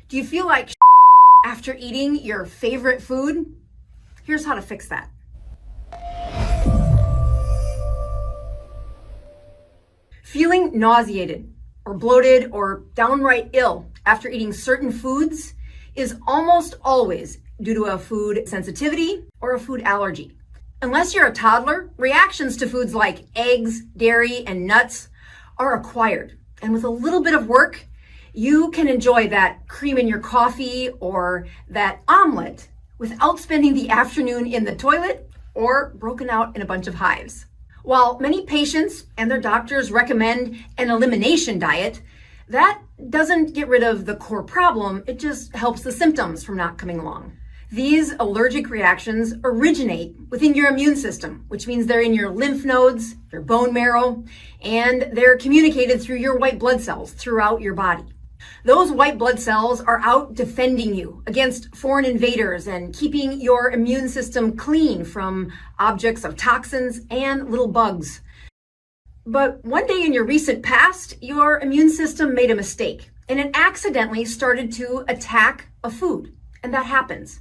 Do you feel like after eating your favorite food? Here's how to fix that. Feeling nauseated or bloated or downright ill after eating certain foods is almost always due to a food sensitivity or a food allergy. Unless you're a toddler, reactions to foods like eggs, dairy, and nuts are acquired. And with a little bit of work, you can enjoy that cream in your coffee or that omelet without spending the afternoon in the toilet or broken out in a bunch of hives. While many patients and their doctors recommend an elimination diet, that doesn't get rid of the core problem, it just helps the symptoms from not coming along. These allergic reactions originate within your immune system, which means they're in your lymph nodes, your bone marrow, and they're communicated through your white blood cells throughout your body. Those white blood cells are out defending you against foreign invaders and keeping your immune system clean from objects of toxins and little bugs. But one day in your recent past, your immune system made a mistake and it accidentally started to attack a food, and that happens.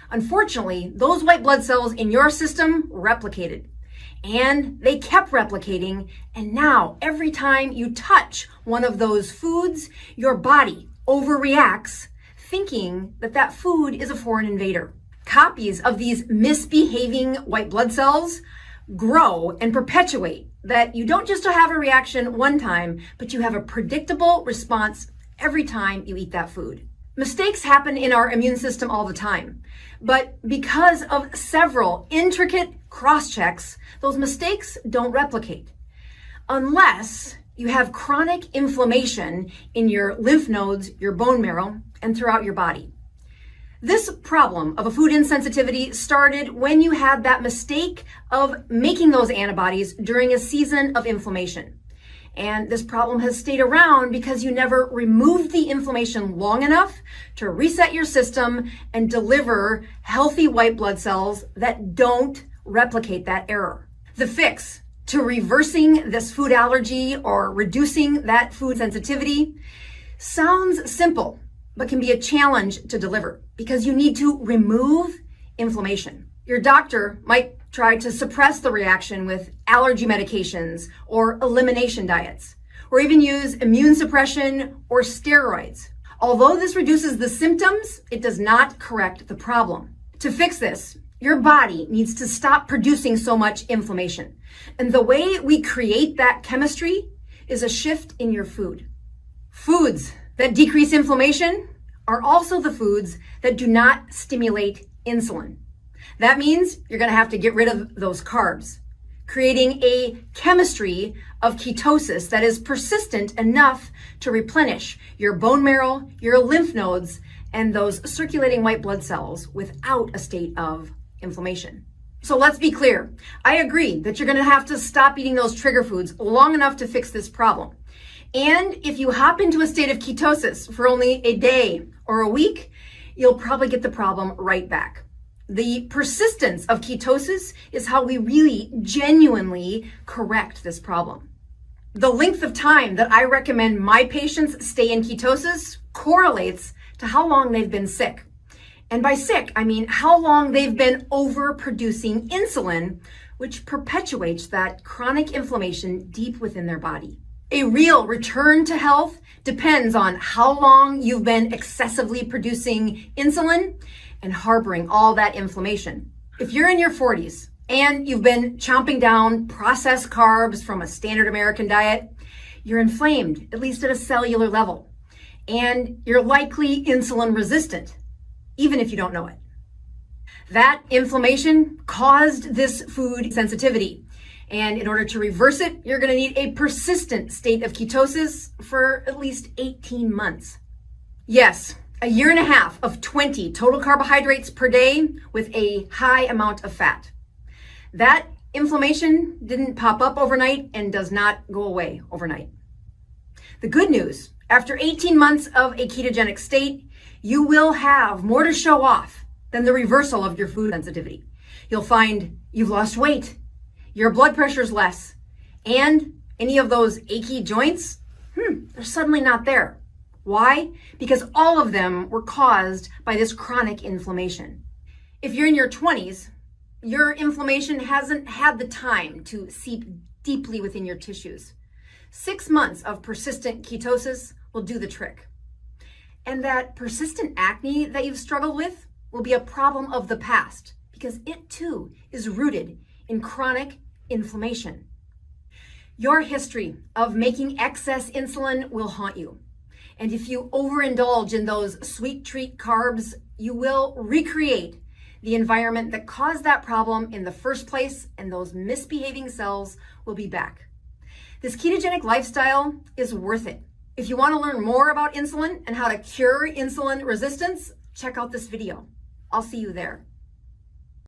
Unfortunately, those white blood cells in your system replicated, and they kept replicating, and now every time you touch one of those foods, your body overreacts, thinking that that food is a foreign invader. Copies of these misbehaving white blood cells grow and perpetuate, that you don't just have a reaction one time, but you have a predictable response every time you eat that food. Mistakes happen in our immune system all the time, but because of several intricate cross-checks, those mistakes don't replicate. Unless you have chronic inflammation in your lymph nodes, your bone marrow, and throughout your body. This problem of a food insensitivity started when you had that mistake of making those antibodies during a season of inflammation. And this problem has stayed around because you never removed the inflammation long enough to reset your system and deliver healthy white blood cells that don't replicate that error. The fix to reversing this food allergy or reducing that food sensitivity sounds simple, but can be a challenge to deliver because you need to remove inflammation. Your doctor might try to suppress the reaction with allergy medications or elimination diets, or even use immune suppression or steroids. Although this reduces the symptoms, it does not correct the problem. To fix this, your body needs to stop producing so much inflammation. And the way we create that chemistry is a shift in your food. Foods that decrease inflammation are also the foods that do not stimulate insulin. That means you're going to have to get rid of those carbs, creating a chemistry of ketosis that is persistent enough to replenish your bone marrow, your lymph nodes, and those circulating white blood cells without a state of inflammation. So let's be clear. I agree that you're going to have to stop eating those trigger foods long enough to fix this problem. And if you hop into a state of ketosis for only a day or a week, you'll probably get the problem right back. The persistence of ketosis is how we really genuinely correct this problem. The length of time that I recommend my patients stay in ketosis correlates to how long they've been sick. And by sick, I mean how long they've been overproducing insulin, which perpetuates that chronic inflammation deep within their body. A real return to health depends on how long you've been excessively producing insulin and harboring all that inflammation. If you're in your 40s and you've been chomping down processed carbs from a standard American diet, you're inflamed, at least at a cellular level, and you're likely insulin resistant, even if you don't know it. That inflammation caused this food sensitivity. And in order to reverse it, you're going to need a persistent state of ketosis for at least 18 months. Yes, a year and a half of 20 total carbohydrates per day with a high amount of fat. That inflammation didn't pop up overnight and does not go away overnight. The good news, after 18 months of a ketogenic state, you will have more to show off than the reversal of your food sensitivity. You'll find you've lost weight, your blood pressure's less, and any of those achy joints, they're suddenly not there. Why? Because all of them were caused by this chronic inflammation. If you're in your 20s, your inflammation hasn't had the time to seep deeply within your tissues. 6 months of persistent ketosis will do the trick. And that persistent acne that you've struggled with will be a problem of the past because it too is rooted in chronic inflammation. Your history of making excess insulin will haunt you. And if you overindulge in those sweet treat carbs, you will recreate the environment that caused that problem in the first place, and those misbehaving cells will be back. This ketogenic lifestyle is worth it. If you want to learn more about insulin and how to cure insulin resistance, check out this video. I'll see you there.